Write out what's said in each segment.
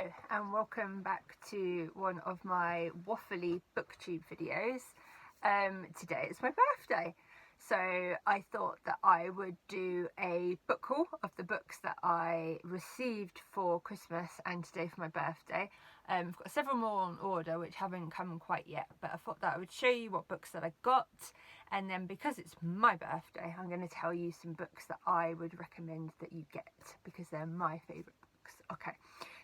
Hello and welcome back to one of my waffly booktube videos. Today is my birthday, so I thought that I would do a book haul of the books that I received for Christmas and today for my birthday. I've got several more on order which haven't come quite yet, but I thought that I would show you what books that I got, and then because it's my birthday I'm going to tell you some books that I would recommend that you get because they're my favourite books. Okay.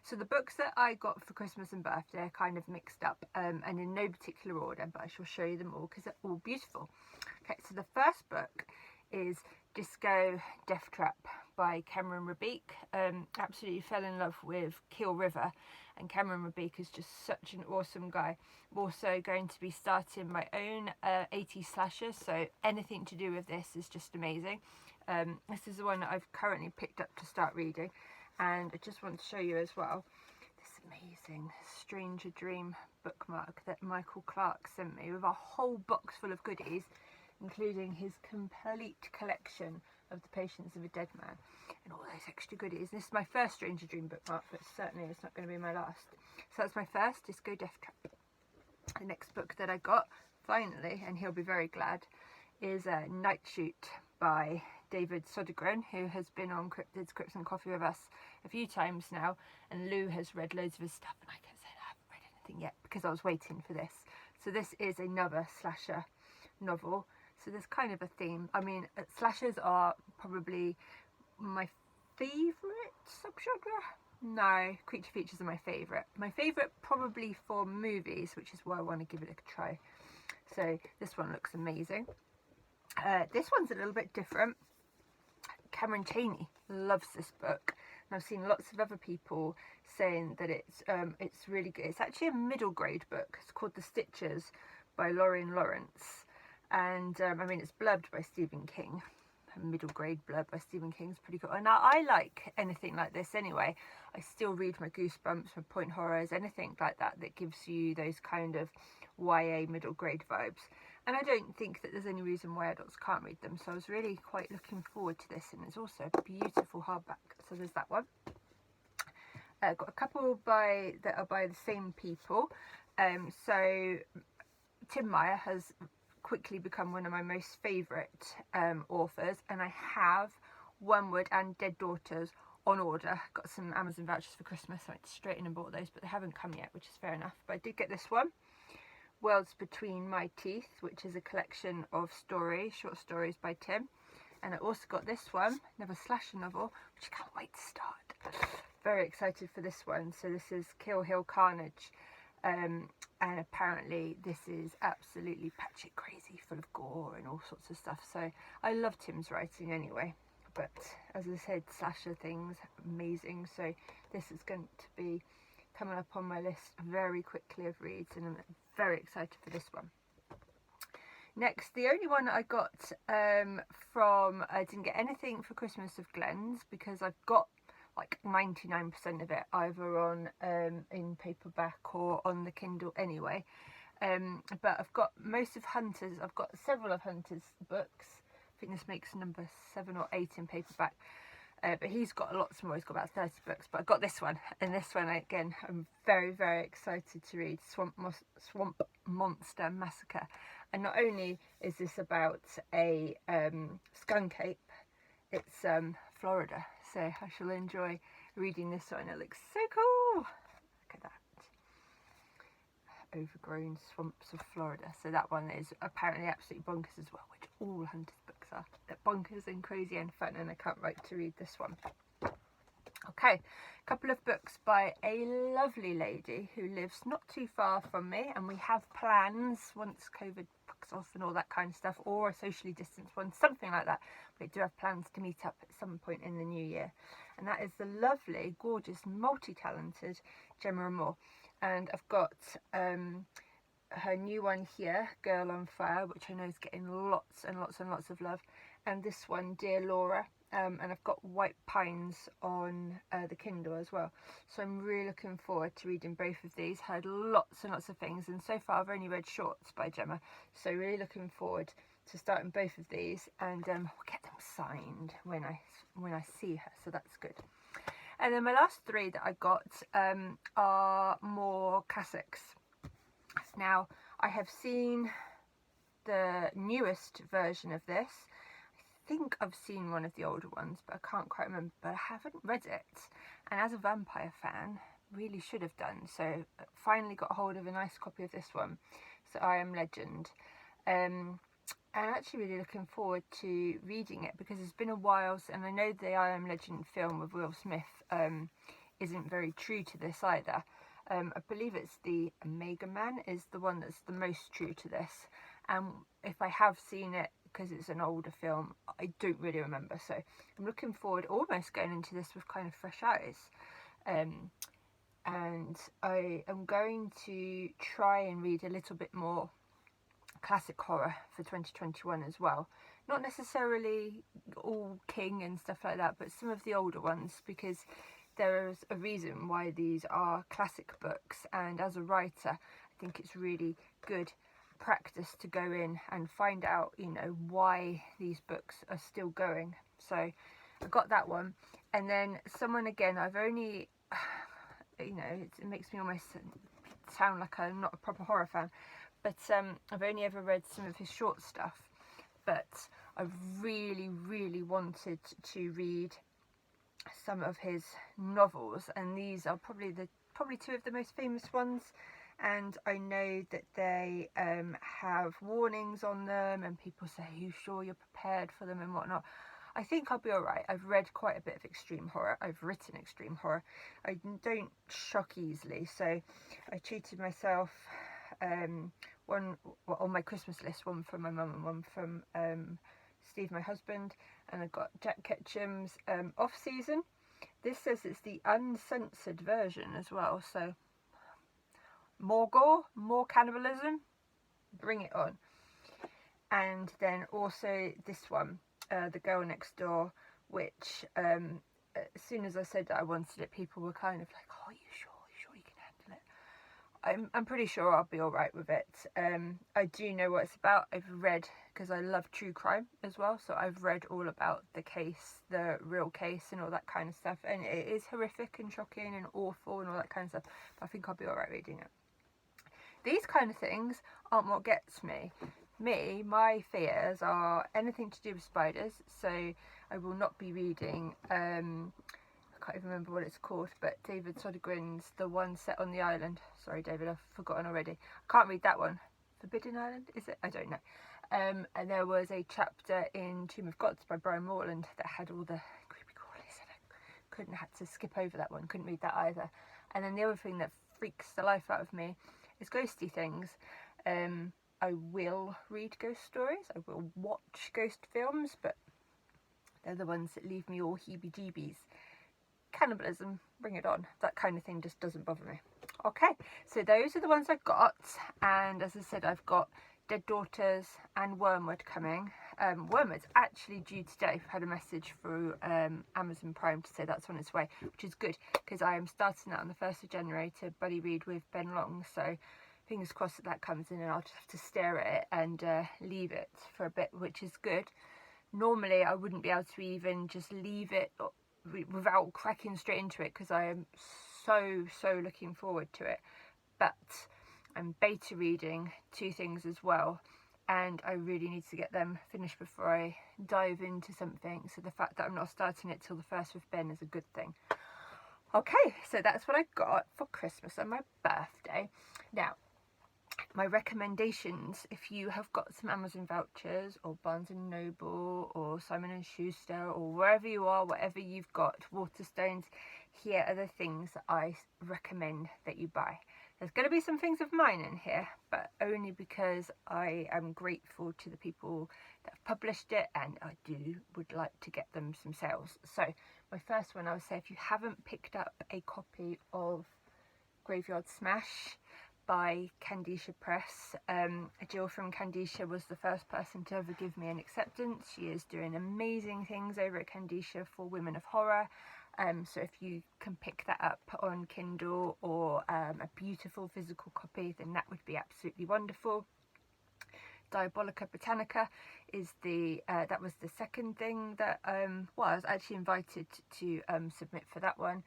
So the books that I got for Christmas and birthday are kind of mixed up and in no particular order, but I shall show you them all because they're all beautiful. Okay, so the first book is Disco Death Trap by Rabik. Absolutely fell in love with Keel River, and Rabik is just such an awesome guy. I'm also going to be starting my own 80s slasher, so anything to do with this is just amazing. This is the one that I've currently picked up to start reading. And I just want to show you as well this amazing Stranger Dream bookmark that Michael Clark sent me with a whole box full of goodies, including his complete collection of The Patience of a Dead Man and all those extra goodies. This is my first Stranger Dream bookmark, but certainly it's not going to be my last. So that's my first, Disco Death Trap. The next book that I got, finally, and he'll be very glad, is Night Shoot by David Sodergren, who has been on Cryptids, Crypts and Coffee with us a few times now, and Lou has read loads of his stuff and I can say I haven't read anything yet because I was waiting for this. So this is another slasher novel, so there's kind of a theme. I mean, slashers are probably my favourite subgenre. No, creature features are my favourite. My favourite probably for movies, which is why I want to give it a try. So this one looks amazing. This one's a little bit different. Cameron Chaney loves this book, and I've seen lots of other people saying that it's really good. It's actually a middle grade book. It's called The Stitchers by Lauren Lawrence, and I mean it's blurbed by Stephen King. A middle grade blurb by Stephen King is pretty cool, and I like anything like this anyway. I still read my Goosebumps, my Point Horrors, anything like that that gives you those kind of YA middle grade vibes. And I don't think that there's any reason why adults can't read them. So I was really quite looking forward to this. And it's also a beautiful hardback. So there's that one. Got a couple that are by the same people. So Tim Meyer has quickly become one of my most favourite authors. And I have Wormwood and Dead Daughters on order. Got some Amazon vouchers for Christmas. So I went straight in and bought those. But they haven't come yet, which is fair enough. But I did get this one. Worlds Between My Teeth, which is a collection of short stories by Tim. And I also got this one, another slasher novel, which I can't wait to start. Very excited for this one. So this is Kill Hill Carnage. And apparently this is absolutely batshit crazy, full of gore and all sorts of stuff. So I love Tim's writing anyway. But as I said, slasher things, amazing. So this is going to be coming up on my list very quickly of reads, and I'm very excited for this one. Next, the only one I got I didn't get anything for Christmas of Glenn's because I've got like 99% of it either on in paperback or on the Kindle anyway. But I've got most of Hunter's, I've got several of Hunter's books. I think this makes number 7 or 8 in paperback. But he's got lots more, he's got about 30 books, but I got this one, and this one again I'm very, very excited to read, Swamp Monster Massacre. And not only is this about a skunk ape, it's Florida, so I shall enjoy reading this one. It looks so cool. Look at that. Overgrown swamps of Florida. So that one is apparently absolutely bonkers as well, which all Hunter's books are. They're bonkers and crazy and fun, and I can't wait to read this one. Okay, a couple of books by a lovely lady who lives not too far from me, and we have plans once COVID books off and all that kind of stuff, or a socially distanced one, something like that. We do have plans to meet up at some point in the new year, and that is the lovely, gorgeous, multi-talented Gemma Moore. And I've got her new one here, Girl on Fire, which I know is getting lots and lots and lots of love, and this one, Dear Laura, and I've got White Pines on the Kindle as well. So I'm really looking forward to reading both of these. Heard lots and lots of things, and so far I've only read shorts by Gemma, so really looking forward to starting both of these, and we'll get them signed when I see her, so that's good. And then my last three that I got are more classics. Now, I have seen the newest version of this. I think I've seen one of the older ones, but I can't quite remember, but I haven't read it. And as a vampire fan, really should have done. So I finally got hold of a nice copy of this one. So I Am Legend. I'm actually really looking forward to reading it because it's been a while, and I know the I Am Legend film with Will Smith isn't very true to this either. I believe it's the Omega Man is the one that's the most true to this. And if I have seen it, because it's an older film, I don't really remember. So I'm looking forward, almost going into this with kind of fresh eyes. And I am going to try and read a little bit more classic horror for 2021 as well. Not necessarily all King and stuff like that, but some of the older ones, because there is a reason why these are classic books, and as a writer I think it's really good practice to go in and find out, you know, why these books are still going. So I got that one. And then someone, again, I've only, you know, it makes me almost sound like I'm not a proper horror fan, but I've only ever read some of his short stuff, but I really wanted to read some of his novels, and these are probably two of the most famous ones. And I know that they have warnings on them, and people say, "Are you sure you're prepared for them?" and whatnot. I think I'll be alright. I've read quite a bit of extreme horror. I've written extreme horror. I don't shock easily, so I treated myself one on my Christmas list, one from my mum and one from Steve, my husband, and I've got Jack Ketchum's Off Season. This says it's the uncensored version as well, so more gore, more cannibalism, bring it on. And then also this one, The Girl Next Door, which as soon as I said that I wanted it, people were kind of like, "Oh, are you sure? Are you sure you can handle it?" I'm pretty sure I'll be alright with it. I do know what it's about. I've read, because I love true crime as well, so I've read all about the case, the real case and all that kind of stuff, and it is horrific and shocking and awful and all that kind of stuff, but I think I'll be alright reading it. These kind of things aren't what gets me. My fears are anything to do with spiders, so I will not be reading, I can't even remember what it's called, but David Sodergren's The One Set on the Island. Sorry David, I've forgotten already. I can't read that one. Forbidden Island, is it? I don't know. And there was a chapter in Tomb of Gods by Brian Moreland that had all the creepy crawlies, and I couldn't, had to skip over that one, couldn't read that either. And then the other thing that freaks the life out of me is ghosty things. I will read ghost stories, I will watch ghost films, but they're the ones that leave me all heebie-jeebies. Cannibalism, bring it on. That kind of thing just doesn't bother me. Okay, so those are the ones I've got, and as I said, I've got Dead Daughters and Wormwood coming. Wormwood's actually due today. I've had a message through Amazon Prime to say that's on its way, which is good, because I am starting that on the 1st of January to buddy read with Ben Long, so fingers crossed that that comes in, and I'll just have to stare at it and leave it for a bit, which is good. Normally I wouldn't be able to even just leave it without cracking straight into it, because I am so looking forward to it, but I'm beta reading 2 things as well, and I really need to get them finished before I dive into something, so the fact that I'm not starting it till the 1st with Ben is a good thing. Okay, so that's what I got for Christmas and my birthday. Now, my recommendations, if you have got some Amazon vouchers or Barnes & Noble or Simon & Schuster or wherever you are, whatever you've got, Waterstones, here are the things that I recommend that you buy. There's going to be some things of mine in here, but only because I am grateful to the people that have published it, and I would like to get them some sales. So my first one, I would say, if you haven't picked up a copy of Graveyard Smash by Candisha Press, Jill from Candisha was the first person to ever give me an acceptance. She is doing amazing things over at Candisha for women of horror. So if you can pick that up on Kindle or a beautiful physical copy, then that would be absolutely wonderful. Diabolica Britannica is the that was the second thing that well, I was actually invited to submit for that one.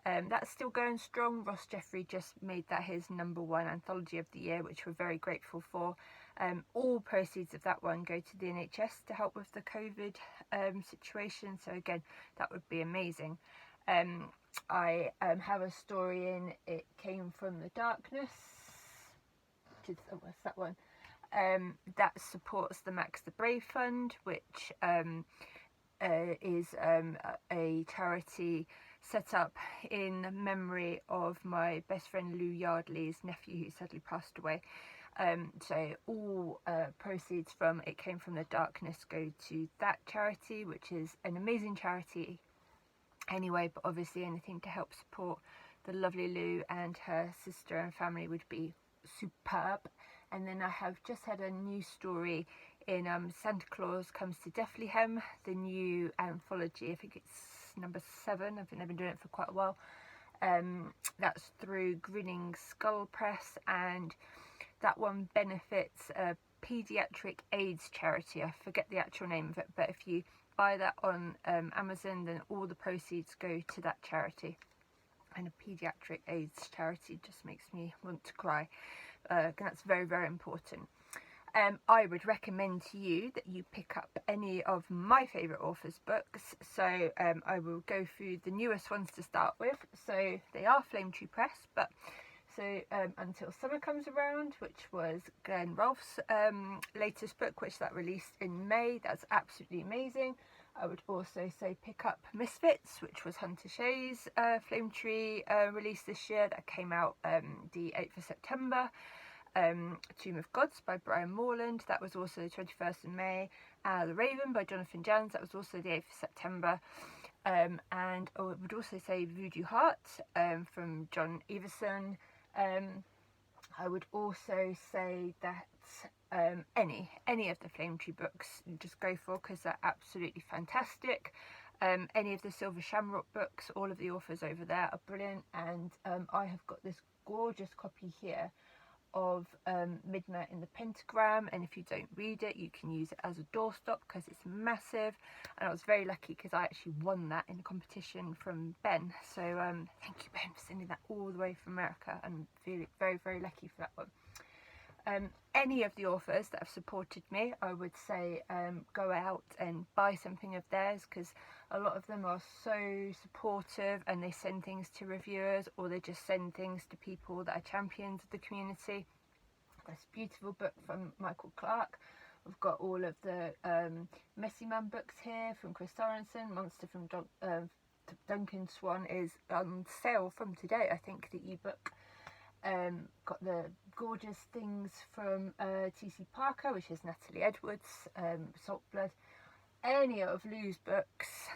That's still going strong. Ross Jeffrey just made that his #1 anthology of the year, which we're very grateful for. All proceeds of that one go to the NHS to help with the COVID situation, so again, that would be amazing. I have a story in It Came From the Darkness, which is, what's that one? That supports the Max the Brave Fund, which is a charity set up in memory of my best friend Lou Yardley's nephew, who sadly passed away. So all proceeds from It Came From the Darkness go to that charity, which is an amazing charity anyway, but obviously anything to help support the lovely Lou and her sister and family would be superb. And then I have just had a new story in Santa Claus Comes to Bethlehem, the new anthology. I think it's #7. I think they've been doing it for quite a while. That's through Grinning Skull Press, and that one benefits a paediatric AIDS charity. I forget the actual name of it, but if you buy that on Amazon, then all the proceeds go to that charity. And a paediatric AIDS charity just makes me want to cry. That's very, very important. I would recommend to you that you pick up any of my favourite authors' books. So I will go through the newest ones to start with. So they are Flame Tree Press, but so Until Summer Comes Around, which was Glenn Rolfe's latest book, which that released in May. That's absolutely amazing. I would also say pick up Misfits, which was Hunter Shea's Flame Tree release this year. That came out the 8th of September. Tomb of Gods by Brian Moreland, that was also the 21st of May. The Raven by Jonathan Janz, that was also the 8th of September. And I would also say Voodoo Heart from John Everson. I would also say that any of the Flame Tree books just go for, because they're absolutely fantastic. Any of the Silver Shamrock books, all of the authors over there are brilliant, and I have got this gorgeous copy here of Midnight in the Pentagram, and if you don't read it, you can use it as a doorstop because it's massive. And I was very lucky because I actually won that in a competition from Ben, so thank you, Ben, for sending that all the way from America. I'm feeling very, very lucky for that one. Any of the authors that have supported me, I would say go out and buy something of theirs, because a lot of them are so supportive and they send things to reviewers, or they just send things to people that are champions of the community. This beautiful book from Michael Clark. We've got all of the Messy Man books here from Chris Sorensen. Monster from Duncan Swan is on sale from today, I think, the ebook. Got the gorgeous things from T.C. Parker, which is Natalie Edwards, Salt Blood. Any of Lou's books,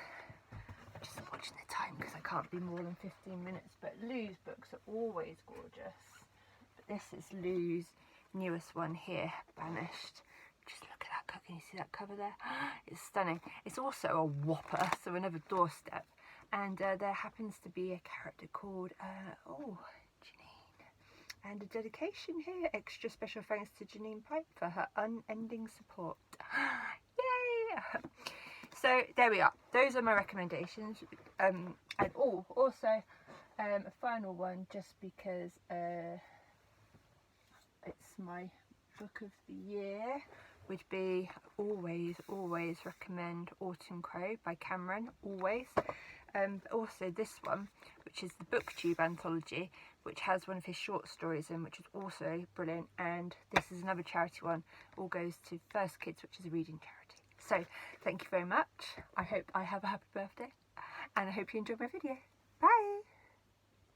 I'm just watching the time because I can't be more than 15 minutes, but Lou's books are always gorgeous. But this is Lou's newest one here, Banished. Just look at that, can you see that cover there? It's stunning. It's also a whopper, so another doorstep. And there happens to be a character called, and a dedication here. Extra special thanks to Janine Pipe for her unending support. Yay! So there we are. Those are my recommendations. And also a final one, just because it's my book of the year, would be always recommend Autumn Crow by Cameron, always. Also this one, which is the BookTube anthology, which has one of his short stories in, which is also brilliant. And this is another charity one, all goes to First Kids, which is a reading charity. So thank you very much. I hope I have a happy birthday, and I hope you enjoyed my video.